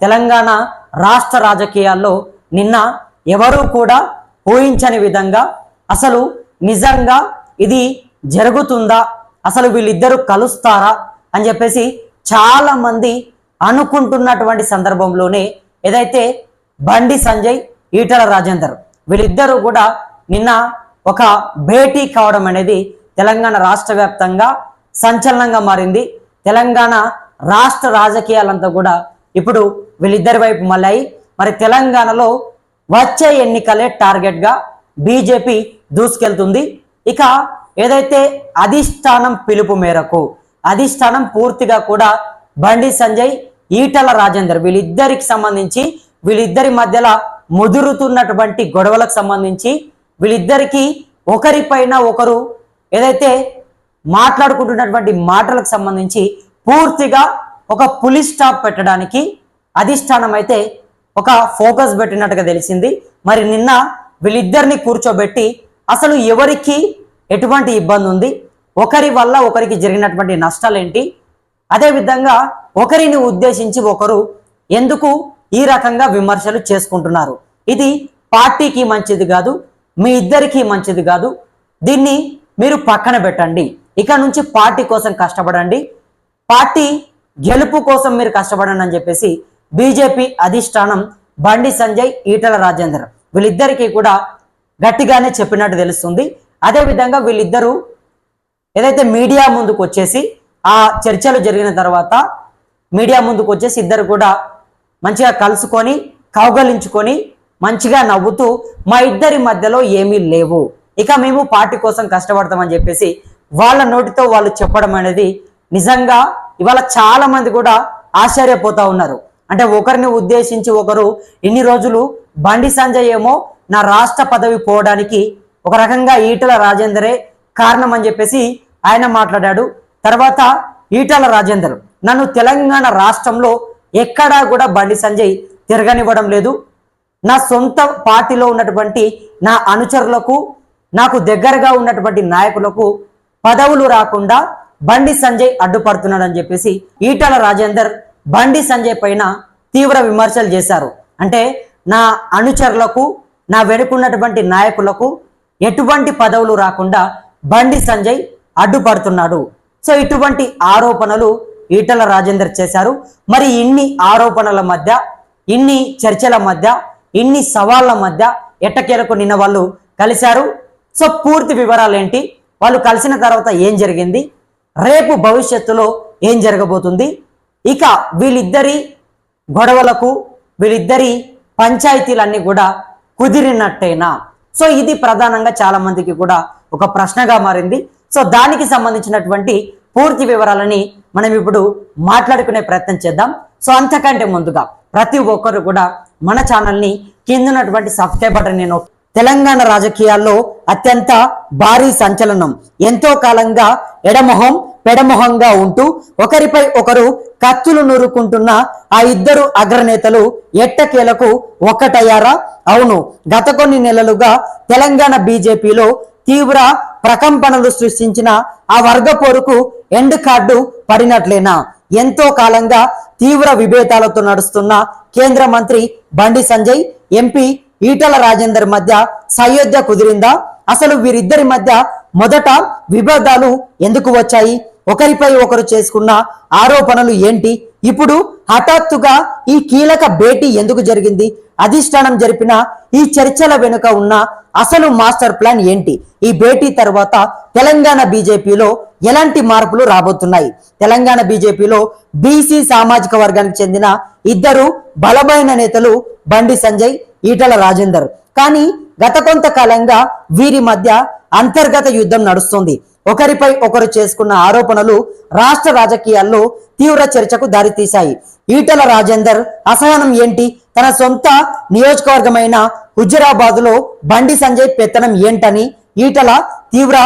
తెలంగాణ రాష్ట్ర రాజకీయాల్లో నిన్న ఎవరూ కూడా ఊహించని విధంగా అసలు నిజంగా ఇది జరుగుతుందా, అసలు వీళ్ళిద్దరూ కలుస్తారా అని చెప్పేసి చాలా మంది అనుకుంటున్నటువంటి సందర్భంలోనే ఏదైతే బండి సంజయ్, ఈటల రాజేందర్ వీళ్ళిద్దరూ కూడా నిన్న ఒక భేటీ కావడం అనేది తెలంగాణ రాష్ట్ర వ్యాప్తంగా సంచలనంగా మారింది. తెలంగాణ రాష్ట్ర రాజకీయాలంతా కూడా ఇప్పుడు వీళ్ళిద్దరి వైపు మళ్ళాయి. మరి తెలంగాణలో వచ్చే ఎన్నికలే టార్గెట్గా బీజేపీ దూసుకెళ్తుంది. ఇక ఏదైతే అధిష్టానం పిలుపు మేరకు అధిష్టానం పూర్తిగా కూడా బండి సంజయ్, ఈటల రాజేందర్ వీళ్ళిద్దరికి సంబంధించి వీళ్ళిద్దరి మధ్యలో ముదురుతున్నటువంటి గొడవలకు సంబంధించి వీళ్ళిద్దరికి ఒకరిపైన ఒకరు ఏదైతే మాట్లాడుకుంటున్నటువంటి మాటలకు సంబంధించి పూర్తిగా ఒక పులి స్టాప్ పెట్టడానికి అధిష్టానం అయితే ఒక ఫోకస్ పెట్టినట్టుగా తెలిసింది. మరి నిన్న వీళ్ళిద్దరిని కూర్చోబెట్టి అసలు ఎవరికి ఎటువంటి ఇబ్బంది ఉంది, ఒకరి వల్ల ఒకరికి జరిగినటువంటి నష్టాలు ఏంటి, అదేవిధంగా ఒకరిని ఉద్దేశించి ఒకరు ఎందుకు ఈ రకంగా విమర్శలు చేసుకుంటున్నారు, ఇది పార్టీకి మంచిది కాదు, మీ ఇద్దరికి మంచిది కాదు, దీన్ని మీరు పక్కన పెట్టండి, ఇక నుంచి పార్టీ కోసం కష్టపడండి, పార్టీ గెలుపు కోసం మీరు కష్టపడండి అని చెప్పేసి బీజేపీ అధిష్టానం బండి సంజయ్, ఈటల రాజేందర్ వీళ్ళిద్దరికీ కూడా గట్టిగానే చెప్పినట్టు తెలుస్తుంది. అదేవిధంగా వీళ్ళిద్దరూ ఏదైతే మీడియా ముందుకు వచ్చేసి ఆ చర్చలు జరిగిన తర్వాత మీడియా ముందుకు వచ్చేసి ఇద్దరు కూడా మంచిగా కలుసుకొని కౌగలించుకొని మంచిగా నవ్వుతూ మా ఇద్దరి మధ్యలో ఏమీ లేవు, ఇక మేము పార్టీ కోసం కష్టపడతామని చెప్పేసి వాళ్ళ నోటితో వాళ్ళు చెప్పడం అనేది నిజంగా ఇవాళ చాలా మంది కూడా ఆశ్చర్యపోతా ఉన్నారు. అంటే ఒకరిని ఉద్దేశించి ఒకరు ఇన్ని రోజులు బండి సంజయ్ ఏమో నా రాష్ట్ర పదవి పోవడానికి ఒక రకంగా ఈటల రాజేందరే కారణం అని చెప్పేసి ఆయన మాట్లాడాడు. తర్వాత ఈటల రాజేందర్ నన్ను తెలంగాణ రాష్ట్రంలో ఎక్కడా కూడా బండి సంజయ్ తిరగనివ్వడం లేదు, నా సొంత పార్టీలో ఉన్నటువంటి నా అనుచరులకు నాకు దగ్గరగా ఉన్నటువంటి నాయకులకు పదవులు రాకుండా బండి సంజయ్ అడ్డుపడుతున్నాడని చెప్పేసి ఈటల రాజేందర్ బండి సంజయ్ పైన తీవ్ర విమర్శలు చేశారు. అంటే నా అనుచరులకు నా వెనుకున్నటువంటి నాయకులకు ఎటువంటి పదవులు రాకుండా బండి సంజయ్ అడ్డుపడుతున్నాడు. సో ఇటువంటి ఆరోపణలు ఈటల రాజేందర్ చేశారు. మరి ఇన్ని ఆరోపణల మధ్య, ఇన్ని చర్చల మధ్య, ఇన్ని సవాళ్ల మధ్య ఎట్టకేలకు నిన్న వాళ్ళు కలిశారు. సో పూర్తి వివరాలు ఏంటి, వాళ్ళు కలిసిన తర్వాత ఏం జరిగింది, రేపు భవిష్యత్తులో ఏం జరగబోతుంది, ఇక వీళ్ళిద్దరి గొడవలకు వీళ్ళిద్దరి పంచాయతీలన్నీ కూడా కుదిరినట్టేనా? సో ఇది ప్రధానంగా చాలా మందికి కూడా ఒక ప్రశ్నగా మారింది. సో దానికి సంబంధించినటువంటి పూర్తి వివరాలని మనం ఇప్పుడు మాట్లాడుకునే ప్రయత్నం చేద్దాం. సో అంతకంటే ముందుగా ప్రతి ఒక్కరు కూడా మన ఛానల్ని కింద ఉన్నటువంటి సబ్స్క్రైబ్ బటన్ నేను తెలంగాణ రాజకీయాల్లో అత్యంత భారీ సంచలనం, ఎంతో కాలంగా ఎడమొహం పెడమొహంగా ఉంటూ ఒకరిపై ఒకరు కత్తులు నూరుకుంటున్న ఆ ఇద్దరు అగ్రనేతలు ఎట్టకేలకు ఒక్కటయ్యారా? అవును, గత కొన్ని నెలలుగా తెలంగాణ బీజేపీలో తీవ్ర ప్రకంపనలు సృష్టించిన ఆ వర్గ పోరుకు ఎండ్ కార్డు పడినట్లేనా? ఎంతో కాలంగా తీవ్ర విభేదాలతో నడుస్తున్న కేంద్ర మంత్రి బండి సంజయ్, ఎంపీ ఈటల రాజేందర్ మధ్య సయోధ్య కుదిరిందా? అసలు వీరిద్దరి మధ్య మొదట విభేదాలు ఎందుకు వచ్చాయి? ఒకరిపై ఒకరు చేసుకున్న ఆరోపణలు ఏంటి? ఇప్పుడు హఠాత్తుగా ఈ కీలక భేటీ ఎందుకు జరిగింది? అధిష్టానం జరిపిన ఈ చర్చల వెనుక ఉన్న అసలు మాస్టర్ ప్లాన్ ఏంటి? ఈ భేటీ తర్వాత తెలంగాణ బీజేపీలో ఎలాంటి మార్పులు రాబోతున్నాయి? తెలంగాణ బీజేపీలో బీసీ సామాజిక వర్గానికి చెందిన ఇద్దరు బలమైన నేతలు బండి సంజయ్, ఈటల రాజేందర్. కానీ గత కొంతకాలంగా వీరి మధ్య అంతర్గత యుద్ధం నడుస్తుంది. ఒకరిపై ఒకరు చేసుకున్న ఆరోపణలు రాష్ట్ర రాజకీయాల్లో తీవ్ర చర్చకు దారితీశాయి. ఈటల రాజేందర్ అసహనం ఏంటి? తన సొంత నియోజకవర్గమైన హుజురాబాద్లో బండి సంజయ్ పెత్తనం ఏంటని ఈటల తీవ్ర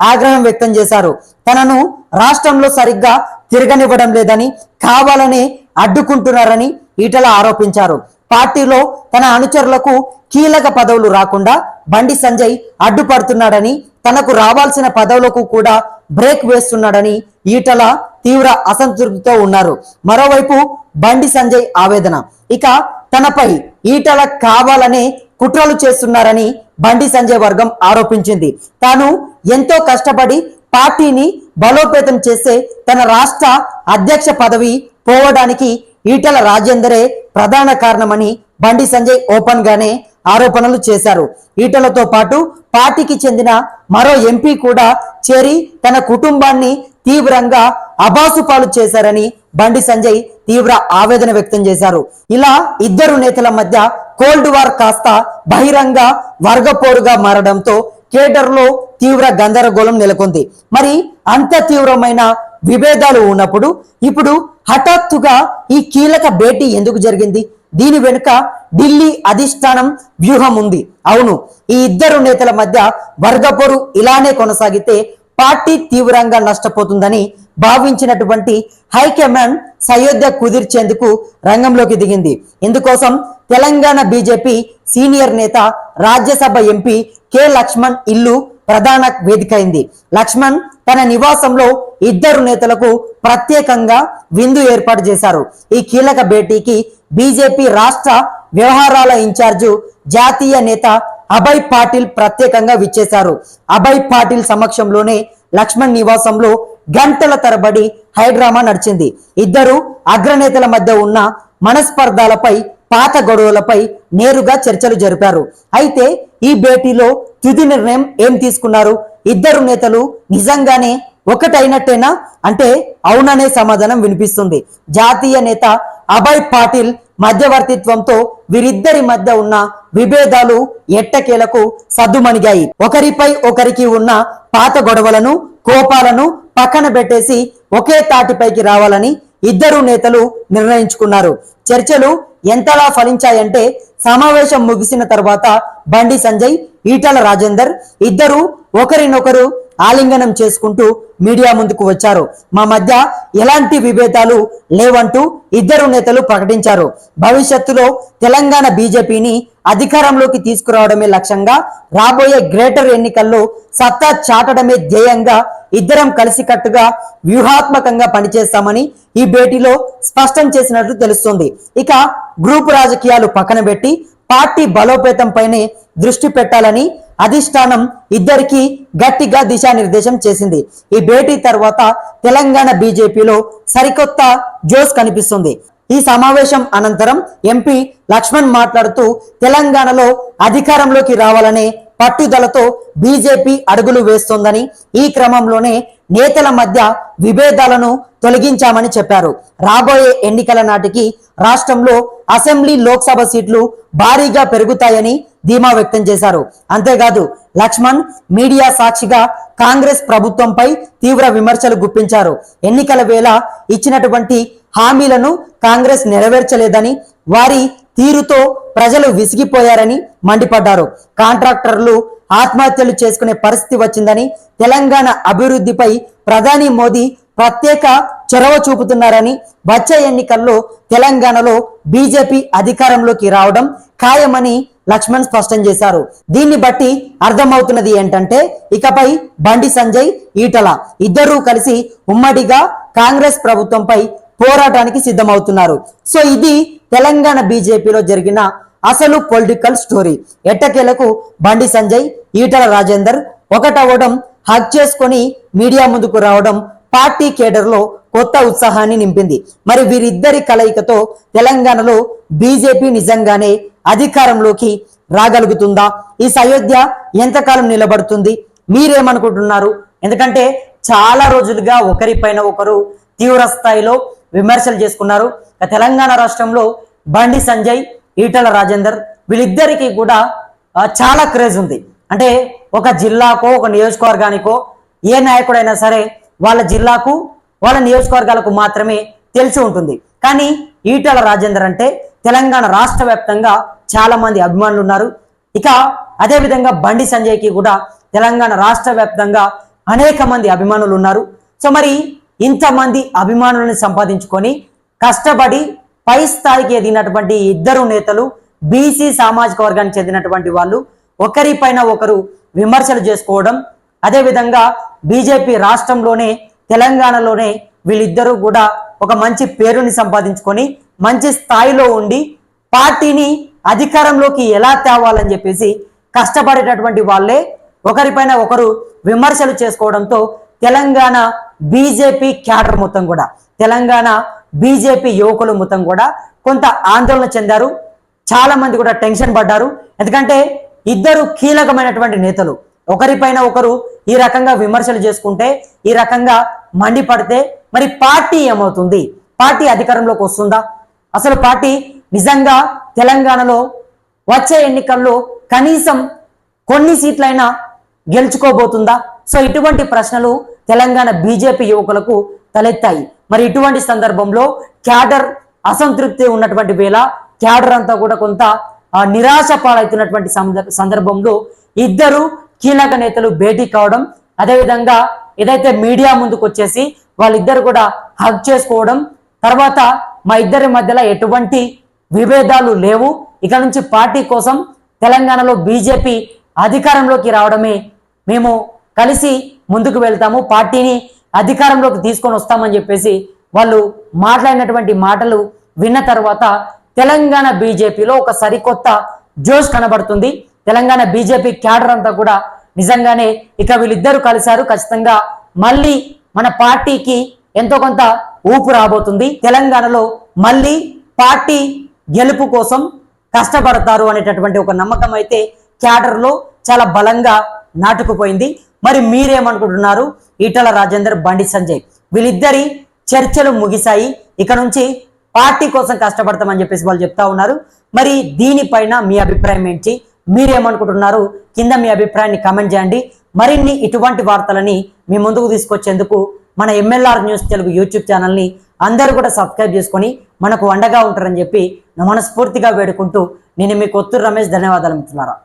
ఆగ్రహం వ్యక్తం చేశారు. తనను రాష్ట్రంలో సరిగ్గా తిరగనివ్వడం లేదని, కావాలని అడ్డుకుంటున్నారని ఈటల ఆరోపించారు. పార్టీలో తన అనుచరులకు కీలక పదవులు రాకుండా బండి సంజయ్ అడ్డుపడుతున్నాడని, తనకు రావాల్సిన పదవులకు కూడా బ్రేక్ వేస్తున్నాడని ఈటల తీవ్ర అసంతృప్తితో ఉన్నారు. మరోవైపు బండి సంజయ్ ఆవేదన. ఇక తనపై ఈటల కావాలనే కుట్రలు చేస్తున్నారని బండి సంజయ్ వర్గం ఆరోపించింది. తాను ఎంతో కష్టపడి పార్టీని బలోపేతం చేస్తే తన రాష్ట్ర అధ్యక్ష పదవి పోవడానికి ఈటల రాజేందరే ప్రధాన కారణమని బండి సంజయ్ ఓపెన్ గానే ఆరోపణలు చేశారు. ఈటలతో పాటు పార్టీకి చెందిన మరో ఎంపీ కూడా చేరి తన కుటుంబాన్ని తీవ్రంగా అబాసుపాలు చేశారని బండి సంజయ్ తీవ్ర ఆవేదన వ్యక్తం చేశారు. ఇలా ఇద్దరు నేతల మధ్య కోల్డ్ వార్ కాస్త బహిరంగ వర్గపోరుగా మారడంతో కేడర్లో తీవ్ర గందరగోళం నెలకొంది. మరి అంత తీవ్రమైన విభేదాలు ఉన్నప్పుడు ఇప్పుడు హఠాత్తుగా ఈ కీలక భేటీ ఎందుకు జరిగింది? దీని వెనుక ఢిల్లీ అధిష్టానం వ్యూహం ఉంది. అవును, ఈ ఇద్దరు నేతల మధ్య వర్గపోరు ఇలానే కొనసాగితే పార్టీ తీవ్రంగా నష్టపోతుందని భావించినటువంటి హైకమాండ్ సయోధ్య కుదిర్చేందుకు రంగంలోకి దిగింది. ఇందుకోసం తెలంగాణ బీజేపీ సీనియర్ నేత రాజ్యసభ ఎంపీ కె లక్ష్మణ్ ఇల్లు ప్రధాన వేదిక అయింది. లక్ష్మణ్ తన నివాసంలో ఇద్దరు నేతలకు ప్రత్యేకంగా విందు ఏర్పాటు చేశారు. ఈ కీలక భేటీకి బీజేపీ రాష్ట్ర వ్యవహారాల ఇన్ఛార్జు జాతీయ నేత అభయ్ పాటిల్ ప్రత్యేకంగా విచ్చేశారు. అభయ్ పాటిల్ సమక్షంలోనే లక్ష్మణ్ నివాసంలో గంటల తరబడి హైడ్రామా నడిచింది. ఇద్దరు అగ్రనేతల మధ్య ఉన్న మనస్పర్ధాలపై, పాత గొడవలపై నేరుగా చర్చలు జరిపారు. అయితే ఈ భేటీలో తుది నిర్ణయం ఏం తీసుకున్నారు? ఇద్దరు నేతలు నిజంగానే ఒకటైనట్టేనా అంటే అవుననే సమాధానం వినిపిస్తుంది. జాతీయ నేత అభయ్ పాటిల్ మధ్యవర్తిత్వంతో వీరిద్దరి మధ్య ఉన్న విభేదాలు ఎట్టకేలకు సద్దుమణిగాయి. ఒకరిపై ఒకరికి ఉన్న పాత గొడవలను, కోపాలను పక్కన పెట్టేసి ఒకే తాటిపైకి రావాలని ఇద్దరు నేతలు నిర్ణయించుకున్నారు. చర్చలు ఎంతలా ఫలించాయంటే సమావేశం ముగిసిన తర్వాత బండి సంజయ్, ఈటల రాజేందర్ ఇద్దరు ఒకరినొకరు ఆలింగనం చేసుకుంటూ మీడియా ముందుకు వచ్చారు. మా మధ్య ఎలాంటి విభేదాలు లేవంటూ ఇద్దరు నేతలు ప్రకటించారు. భవిష్యత్తులో తెలంగాణ బీజేపీని అధికారంలోకి తీసుకురావడమే లక్ష్యంగా, రాబోయే గ్రేటర్ ఎన్నికల్లో సత్తా చాటడమే ధ్యేయంగా ఇద్దరం కలిసికట్టుగా వ్యూహాత్మకంగా పనిచేస్తామని ఈ భేటీలో స్పష్టం చేసినట్లు తెలుస్తోంది. ఇక గ్రూప్ రాజకీయాలు పక్కన పెట్టి పార్టీ బలోపేతం పైనే దృష్టి పెట్టాలని అధిష్టానం ఇద్దరికి గట్టిగా దిశానిర్దేశం చేసింది. ఈ భేటీ తర్వాత తెలంగాణ బీజేపీలో సరికొత్త జోష్ కనిపిస్తుంది. ఈ సమావేశం అనంతరం ఎంపీ లక్ష్మణ్ మాట్లాడుతూ తెలంగాణలో అధికారంలోకి రావాలనే పట్టుదలతో బీజేపీ అడుగులు వేస్తోందని, ఈ క్రమంలోనే నేతల మధ్య విభేదాలను తొలగించామని చెప్పారు. రాబోయే ఎన్నికల నాటికి రాష్ట్రంలో అసెంబ్లీ, లోక్సభ సీట్లు భారీగా పెరుగుతాయని ధీమా వ్యక్తం చేశారు. అంతేకాదు లక్ష్మణ్ మీడియా సాక్షిగా కాంగ్రెస్ ప్రభుత్వంపై తీవ్ర విమర్శలు గుప్పించారు. ఎన్నికల వేళ ఇచ్చినటువంటి హామీలను కాంగ్రెస్ నెరవేర్చలేదని, వారి తీరుతో ప్రజలు విసిగిపోయారని మండిపడ్డారు. కాంట్రాక్టర్లు ఆత్మహత్యలు చేసుకునే పరిస్థితి వచ్చిందని, తెలంగాణ అభివృద్ధిపై ప్రధాని మోదీ ప్రత్యేక చొరవ చూపుతున్నారని, వచ్చే ఎన్నికల్లో తెలంగాణలో బీజేపీ అధికారంలోకి రావడం ఖాయమని లక్ష్మణ్ స్పష్టం చేశారు. దీన్ని బట్టి అర్థమవుతున్నది ఏంటంటే ఇకపై బండి సంజయ్, ఈటల ఇద్దరూ కలిసి ఉమ్మడిగా కాంగ్రెస్ ప్రభుత్వంపై పోరాటానికి సిద్ధమవుతున్నారు. సో ఇది తెలంగాణ బీజేపీలో జరిగిన అసలు పొలిటికల్ స్టోరీ. ఎట్టకేలకు బండి సంజయ్, ఈటల రాజేందర్ ఒకటవడం, హక్ చేసుకొని మీడియా ముందుకు రావడం పార్టీ కేడర్లో కొత్త ఉత్సాహాన్ని నింపింది. మరి వీరిద్దరి కలయికతో తెలంగాణలో బీజేపీ నిజంగానే అధికారంలోకి రాగలుగుతుందా? ఈ సయోధ్య ఎంతకాలం నిలబడుతుంది? మీరేమనుకుంటున్నారు? ఎందుకంటే చాలా రోజులుగా ఒకరిపైన ఒకరు తీవ్ర స్థాయిలో విమర్శలు చేసుకున్నారు. తెలంగాణ రాష్ట్రంలో బండి సంజయ్, ఈటల రాజేందర్ వీళ్ళిద్దరికీ కూడా చాలా క్రేజ్ ఉంది. అంటే ఒక జిల్లాకో, ఒక నియోజకవర్గానికో ఏ నాయకుడైనా సరే వాళ్ళ జిల్లాకు, వాళ్ళ నియోజకవర్గాలకు మాత్రమే తెలిసి ఉంటుంది. కానీ ఈటల రాజేందర్ అంటే తెలంగాణ రాష్ట్ర వ్యాప్తంగా చాలా మంది అభిమానులు ఉన్నారు. ఇక అదేవిధంగా బండి సంజయ్కి కూడా తెలంగాణ రాష్ట్ర వ్యాప్తంగా అనేక మంది అభిమానులు ఉన్నారు. సో మరి ఇంతమంది అభిమానులను సంపాదించుకొని కష్టపడి పై స్థాయికి ఎదిగినటువంటి ఇద్దరు నేతలు, బీసీ సామాజిక వర్గానికి చెందినటువంటి వాళ్ళు ఒకరిపైన ఒకరు విమర్శలు చేసుకోవడం, అదేవిధంగా బీజేపీ రాష్ట్రంలోనే తెలంగాణలోనే వీళ్ళిద్దరూ కూడా ఒక మంచి పేరుని సంపాదించుకొని మంచి స్థాయిలో ఉండి పార్టీని అధికారంలోకి ఎలా తేవాలని చెప్పేసి కష్టపడేటటువంటి వాళ్ళే ఒకరిపైన ఒకరు విమర్శలు చేసుకోవడంతో తెలంగాణ బీజేపీ క్యాడర్ మొత్తం కూడా, తెలంగాణ బీజేపీ యువకులు మొత్తం కూడా కొంత ఆందోళన చెందారు. చాలా మంది కూడా టెన్షన్ పడ్డారు. ఎందుకంటే ఇద్దరు కీలకమైనటువంటి నేతలు ఒకరిపైన ఒకరు ఈ రకంగా విమర్శలు చేసుకుంటే, ఈ రకంగా మండిపడితే మరి పార్టీ ఏమవుతుంది? పార్టీ అధికారంలోకి వస్తుందా? అసలు పార్టీ నిజంగా తెలంగాణలో వచ్చే ఎన్నికల్లో కనీసం కొన్ని సీట్లైనా గెలుచుకోబోతుందా? సో ఇటువంటి ప్రశ్నలు తెలంగాణ బీజేపీ యువకులకు తలెత్తాయి. మరి ఇటువంటి సందర్భంలో క్యాడర్ అసంతృప్తి ఉన్నటువంటి వేళ క్యాడర్ అంతా కూడా కొంత నిరాశ పాలవుతున్నటువంటి సందర్భంలో ఇద్దరు కీలక నేతలు భేటీ కావడం, అదేవిధంగా ఏదైతే మీడియా ముందుకు వచ్చేసి వాళ్ళిద్దరు కూడా హగ్ చేసుకోవడం, తర్వాత మా ఇద్దరి మధ్యలో ఎటువంటి విభేదాలు లేవు, ఇక నుంచి పార్టీ కోసం తెలంగాణలో బీజేపీ అధికారంలోకి రావడమే మేము కలిసి ముందుకు వెళ్తాము, పార్టీని అధికారంలోకి తీసుకొని వస్తామని చెప్పేసి వాళ్ళు మాట్లాడినటువంటి మాటలు విన్న తర్వాత తెలంగాణ బీజేపీలో ఒక సరికొత్త జోష్ కనబడుతుంది. తెలంగాణ బీజేపీ క్యాడర్ అంతా కూడా నిజంగానే ఇక వీళ్ళిద్దరూ కలిశారు, ఖచ్చితంగా మళ్ళీ మన పార్టీకి ఎంతో కొంత ఊపు రాబోతుంది, తెలంగాణలో మళ్ళీ పార్టీ గెలుపు కోసం కష్టపడతారు అనేటటువంటి ఒక నమ్మకం అయితే క్యాడర్లో చాలా బలంగా నాటుకుపోయింది. మరి మీరేమనుకుంటున్నారు? ఈటల రాజేందర్, బండి సంజయ్ వీళ్ళిద్దరి చర్చలు ముగిశాయి, ఇక నుంచి పార్టీ కోసం కష్టపడతామని చెప్పేసి వాళ్ళు చెప్తా ఉన్నారు. మరి దీనిపైన మీ అభిప్రాయం ఏంటి? మీరేమనుకుంటున్నారు? కింద మీ అభిప్రాయాన్ని కామెంట్ చేయండి. మరిన్ని ఇటువంటి వార్తలని మీ ముందుకు తీసుకొచ్చేందుకు మన MLR న్యూస్ తెలుగు యూట్యూబ్ ఛానల్ని అందరూ కూడా సబ్స్క్రైబ్ చేసుకొని మనకు అండగా ఉంటారని చెప్పి మనస్ఫూర్తిగా వేడుకుంటూ నేను మీ కొత్తూరు రమేష్. ధన్యవాదాలు మిత్రులారా.